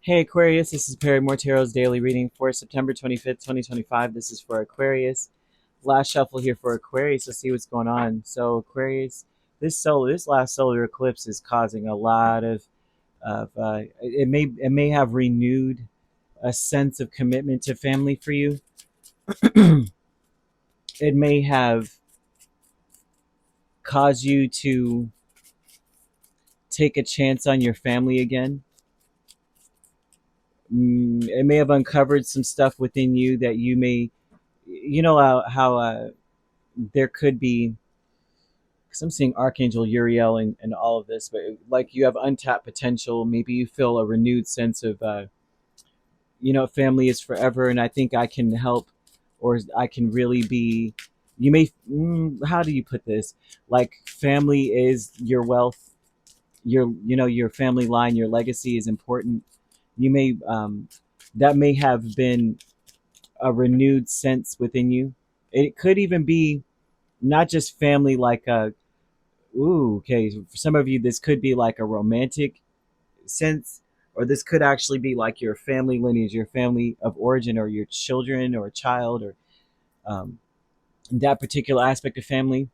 Hey Aquarius, this is Perrymore Tarot's daily reading for September 25th, 2025. This is for Aquarius. Last shuffle here for Aquarius. Let's see what's going on. So Aquarius, this last solar eclipse is causing a lot of it may have renewed a sense of commitment to family for you. It may have caused you to take a chance on your family again. It may have uncovered some stuff within you that you may, how there could be, because I'm seeing Archangel Uriel and all of this, but like you have untapped potential. Maybe you feel a renewed sense of, family is forever, and I think I can help, or I can really be. You may, how do you put this? Like family is your wealth, your family line, your legacy is important. You may, that may have been a renewed sense within you. It could even be not just family like a ooh, okay. So for some of you, this could be like a romantic sense, or this could actually be like your family lineage, your family of origin, or your children, or a child, or um, that particular aspect of family.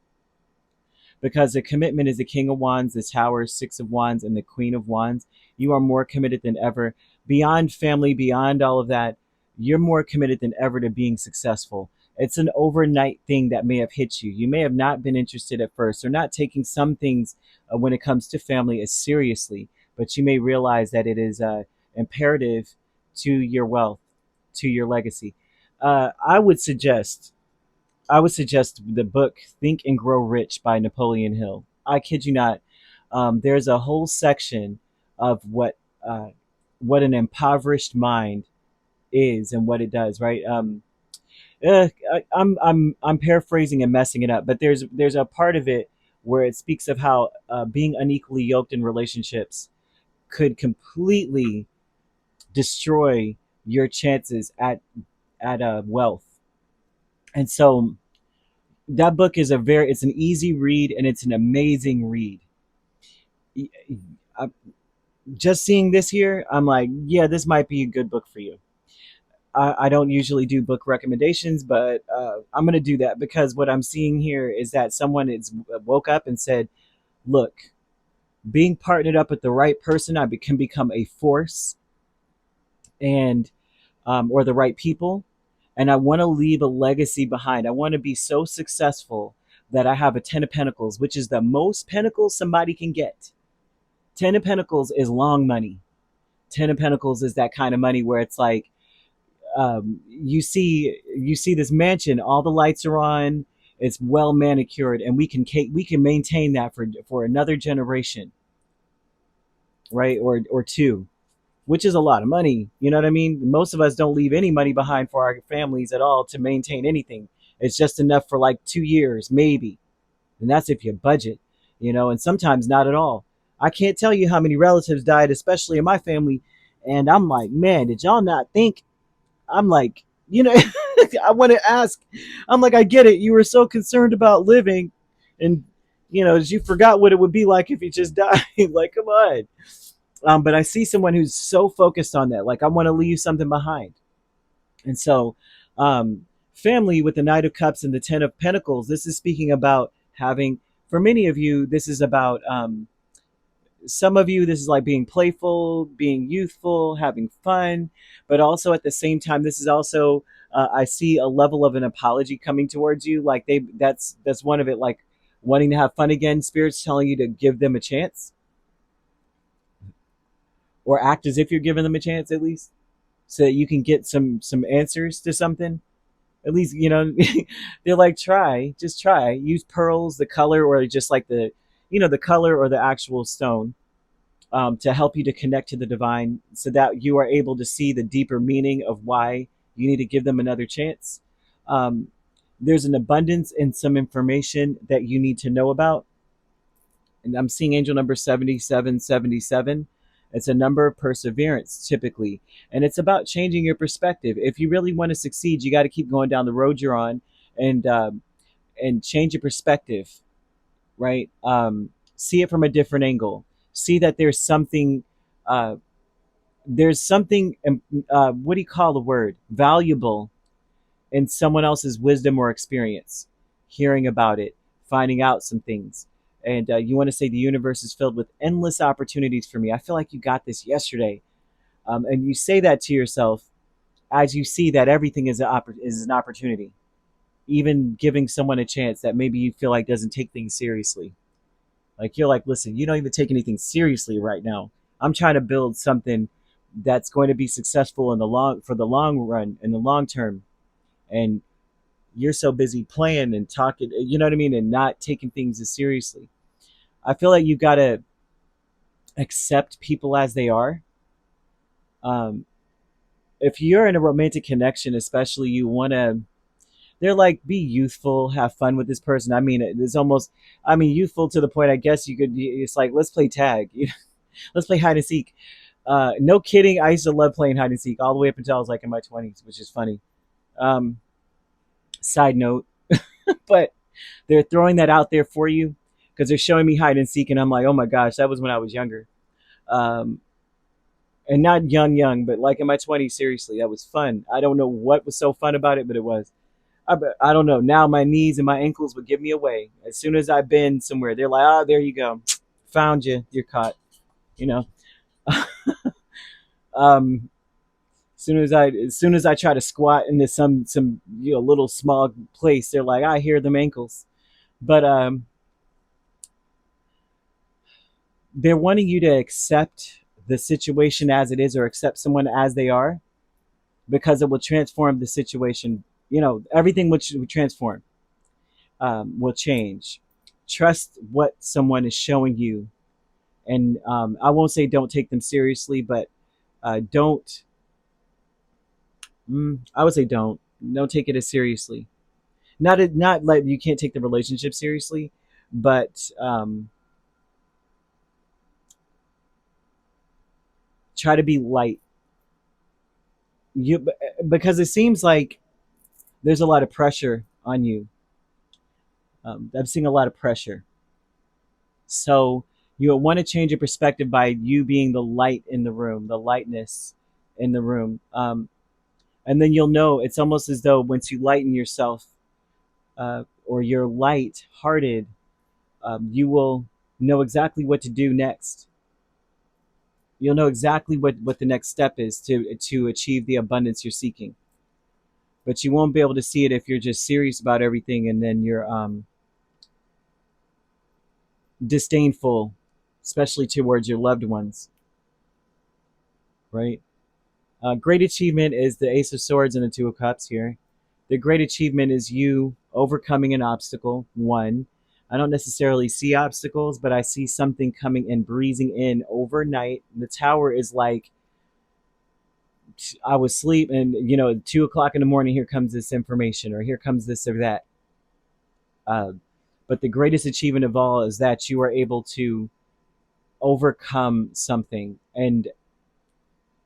Because the commitment is the King of Wands, the Tower, Six of Wands, and the Queen of Wands. You are more committed than ever. Beyond family, beyond all of that, you're more committed than ever to being successful. It's an overnight thing that may have hit you. You may have not been interested at first, or not taking some things when it comes to family as seriously, but you may realize that it is imperative to your wealth, to your legacy. Uh, I would suggest I would suggest the book Think and Grow Rich by Napoleon Hill. I kid you not. There's a whole section of what an impoverished mind is and what it does. Right. I'm paraphrasing and messing it up, but there's a part of it where it speaks of how being unequally yoked in relationships could completely destroy your chances at wealth. And so that book is it's an easy read, and it's an amazing read. Just seeing this here, I'm like, yeah, this might be a good book for you. I don't usually do book recommendations, but I'm going to do that because what I'm seeing here is that someone is woke up and said, look, being partnered up with the right person, can become a force, and or the right people, and I want to leave a legacy behind. I want to be so successful that I have a 10 of Pentacles, which is the most pentacles somebody can get. 10 of Pentacles is long money. 10 of Pentacles is that kind of money where it's like, you see this mansion, all the lights are on, it's well manicured, and we can maintain that for another generation, right? Or two, which is a lot of money. You know what I mean? Most of us don't leave any money behind for our families at all to maintain anything. It's just enough for like 2 years, maybe. And that's if you budget, and sometimes not at all. I can't tell you how many relatives died, especially in my family. And I'm like, man, did y'all not think? I'm like, I want to ask. I'm like, I get it. You were so concerned about living, and you forgot what it would be like if you just died. Like, come on. But I see someone who's so focused on that. Like, I want to leave something behind. And so, family with the Knight of Cups and the Ten of Pentacles, this is speaking about having, for many of you, this is about, some of you, this is like being playful, being youthful, having fun. But also at the same time, this is also, I see a level of an apology coming towards you. Like that's one of it, like wanting to have fun again. Spirit's telling you to give them a chance, or act as if you're giving them a chance at least, so that you can get some answers to something. At least they're like, just try, use pearls, the color, or just like the color or the actual stone, to help you to connect to the divine, so that you are able to see the deeper meaning of why you need to give them another chance. um, there's an abundance in some information that you need to know about, and I'm seeing angel number 7777. It's a number of perseverance typically, and it's about changing your perspective. If you really want to succeed, you got to keep going down the road you're on, and change your perspective, right? See it from a different angle. See that there's something, uh, there's something, what do you call the word, valuable in someone else's wisdom or experience, hearing about it, finding out some things. And you want to say the universe is filled with endless opportunities for me. I feel like you got this yesterday. And you say that to yourself as you see that everything is an opportunity, even giving someone a chance that maybe you feel like doesn't take things seriously. Like you're like, listen, you don't even take anything seriously right now. I'm trying to build something that's going to be successful in the long for the long run, in the long term. And you're so busy playing and talking, you know what I mean, and not taking things as seriously. I feel like you gotta accept people as they are. Um, if you're in a romantic connection, especially, you wanna, they're like, be youthful, have fun with this person. I mean, it's almost, I mean, youthful to the point. I guess you could. It's like, let's play tag. Let's play hide and seek. No kidding. I used to love playing hide and seek all the way up until I was like in my 20s, which is funny. Um, Side note, but they're throwing that out there for you because they're showing me hide and seek, and I'm like, oh my gosh, that was when I was younger, um, and not young, but like in my 20s. Seriously, that was fun. I don't know what was so fun about it, but it was. I don't know. Now my knees and my ankles would give me away as soon as I bend somewhere. They're like, oh, there you go, found you, you're caught. You know. um, as soon as I try to squat into some little small place, they're like, I hear them ankles. But they're wanting you to accept the situation as it is, or accept someone as they are, because it will transform the situation. Everything which will transform, will change. Trust what someone is showing you, and I won't say don't take them seriously, but don't. I would say don't take it as seriously. Not like you can't take the relationship seriously, but try to be light. You Because it seems like there's a lot of pressure on you. I'm seeing a lot of pressure. So you want to change your perspective by you being the light in the room, the lightness in the room. And then you'll know, it's almost as though once you lighten yourself, or you're light hearted, you will know exactly what to do next. You'll know exactly what the next step is to achieve the abundance you're seeking. But you won't be able to see it if you're just serious about everything, and then you're disdainful, especially towards your loved ones, right? Great achievement is the Ace of Swords and the Two of Cups here. The great achievement is you overcoming an obstacle. One, I don't necessarily see obstacles, but I see something coming and breezing in overnight. The Tower is like, I was asleep, and 2 o'clock in the morning, here comes this information, or here comes this or that. Uh, but the greatest achievement of all is that you are able to overcome something, and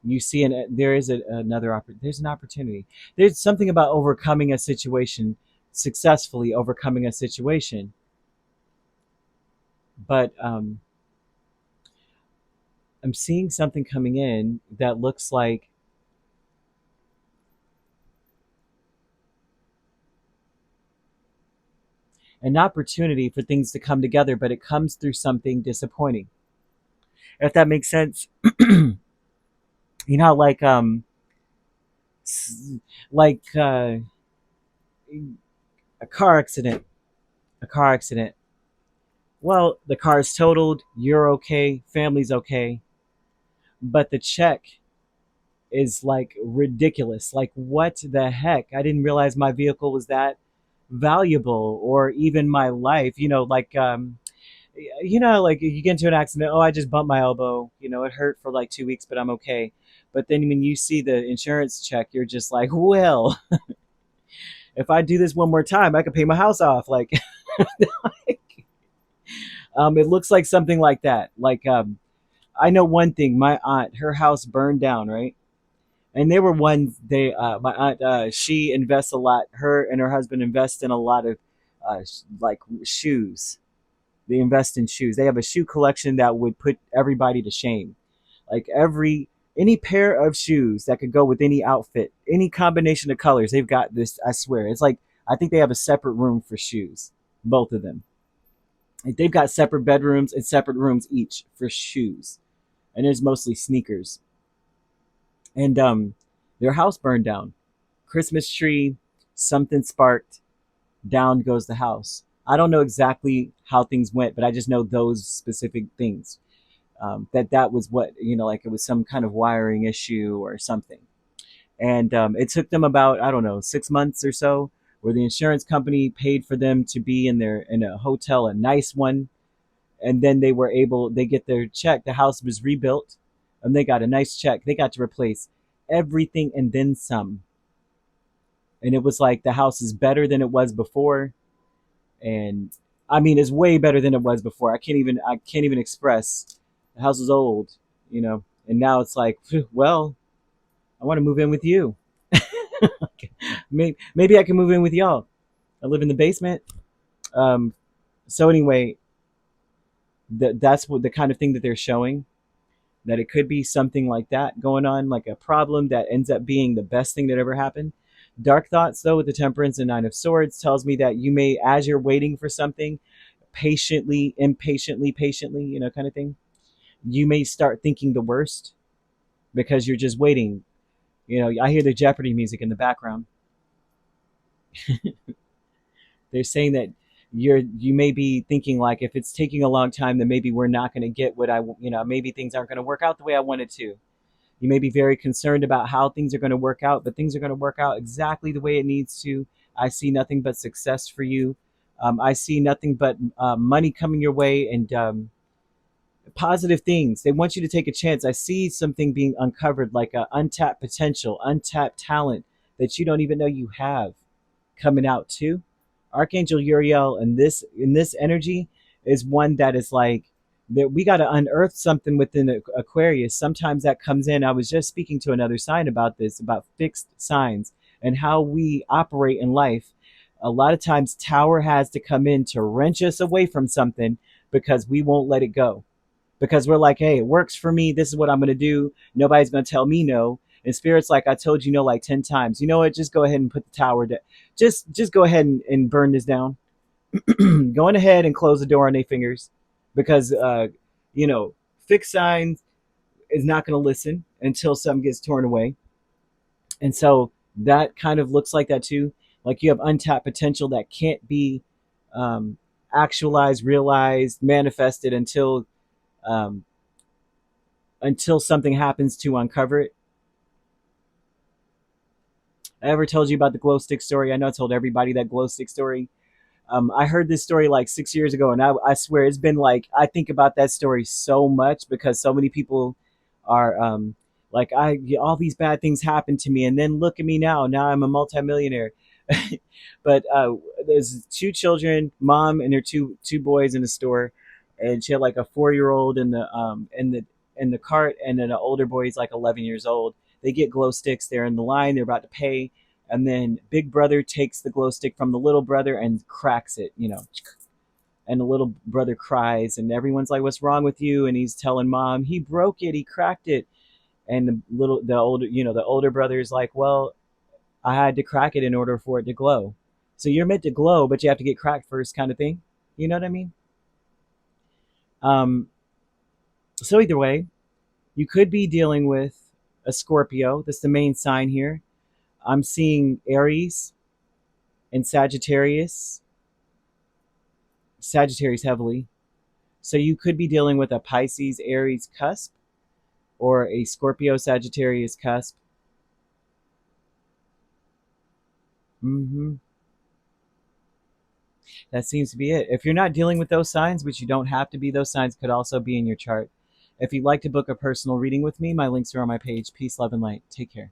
you see, there is there's an opportunity. There's something about overcoming a situation, successfully overcoming a situation. But I'm seeing something coming in that looks like an opportunity for things to come together, but it comes through something disappointing. If that makes sense. Like like a car accident. A car accident. Well, the car's totaled, you're okay, family's okay, but the check is like ridiculous. Like, what the heck? I didn't realize my vehicle was that valuable, or even my life. Like you get into an accident. Oh, I just bumped my elbow. It hurt for like 2 weeks, but I'm okay. But then when you see the insurance check, you're just like, well, if I do this one more time, I could pay my house off. Like, it looks like something like that. Like, I know one thing. My aunt, her house burned down, right? And they were ones. My aunt, she invests a lot. Her and her husband invest in a lot of, like, shoes. They invest in shoes. They have a shoe collection that would put everybody to shame. Like, every Any pair of shoes that could go with any outfit, any combination of colors. They've got this. I swear, it's like I think they have a separate room for shoes, both of them. They've got separate bedrooms and separate rooms each for shoes, and there's mostly sneakers. And their house burned down. Christmas tree, something sparked, down goes the house. I don't know exactly how things went, but I just know those specific things. That was what, like it was some kind of wiring issue or something. And it took them about, I don't know, 6 months or so, where the insurance company paid for them to be in a hotel, a nice one. And then they get their check. The house was rebuilt, and they got a nice check. They got to replace everything and then some. And it was like the house is better than it was before. And I mean, it's way better than it was before. I can't even express. The house is old, and now it's like, well, I want to move in with you. Maybe I can move in with y'all. I live in the basement. Um, so anyway, that's what the kind of thing that they're showing, that it could be something like that going on, like a problem that ends up being the best thing that ever happened. Dark thoughts, though, with the Temperance and Nine of Swords, tells me that you may, as you're waiting for something, patiently, impatiently, patiently, kind of thing, you may start thinking the worst because you're just waiting. I hear the Jeopardy music in the background. They're saying that you may be thinking, like, if it's taking a long time, then maybe we're not going to get what maybe things aren't going to work out the way I wanted to. You may be very concerned about how things are going to work out, but things are going to work out exactly the way it needs to. I see nothing but success for you. I see nothing but money coming your way, and positive things. They want you to take a chance. I see something being uncovered, like untapped potential, untapped talent that you don't even know you have coming out too. Archangel Uriel in this energy is one that is like that we got to unearth something within Aquarius. Sometimes that comes in. I was just speaking to another sign about this, about fixed signs and how we operate in life. A lot of times Tower has to come in to wrench us away from something because we won't let it go. Because we're like, hey, it works for me. This is what I'm going to do. Nobody's going to tell me no. And Spirit's like, I told you no like 10 times. You know what? Just go ahead and put the tower down. Just go ahead and burn this down. Going ahead and close the door on their fingers because, fixed signs is not going to listen until something gets torn away. And so that kind of looks like that too. Like you have untapped potential that can't be actualized, realized, manifested um, until something happens to uncover it. I ever told you about the glow stick story? I know I told everybody that glow stick story. I heard this story like 6 years ago, and I swear it's been like, I think about that story so much because so many people are like, all these bad things happened to me, and then look at me now. Now I'm a multimillionaire. But there's two children, mom and their two boys in the store, and she had like a 4-year-old in the cart, and then an older boy, he's like 11 years old. They get glow sticks. They're in the line. They're about to pay. And then big brother takes the glow stick from the little brother and cracks it, and the little brother cries, and everyone's like, what's wrong with you? And he's telling mom, he broke it, he cracked it. And the older brother is like, well, I had to crack it in order for it to glow. So you're meant to glow, but you have to get cracked first, kind of thing. You know what I mean? Um, so either way, you could be dealing with a Scorpio. That's the main sign here. I'm seeing Aries and Sagittarius heavily. So you could be dealing with a Pisces Aries cusp or a Scorpio Sagittarius cusp. hmm That seems to be it. If you're not dealing with those signs, which you don't have to be, those signs could also be in your chart. If you'd like to book a personal reading with me, my links are on my page. Peace, love, and light. Take care.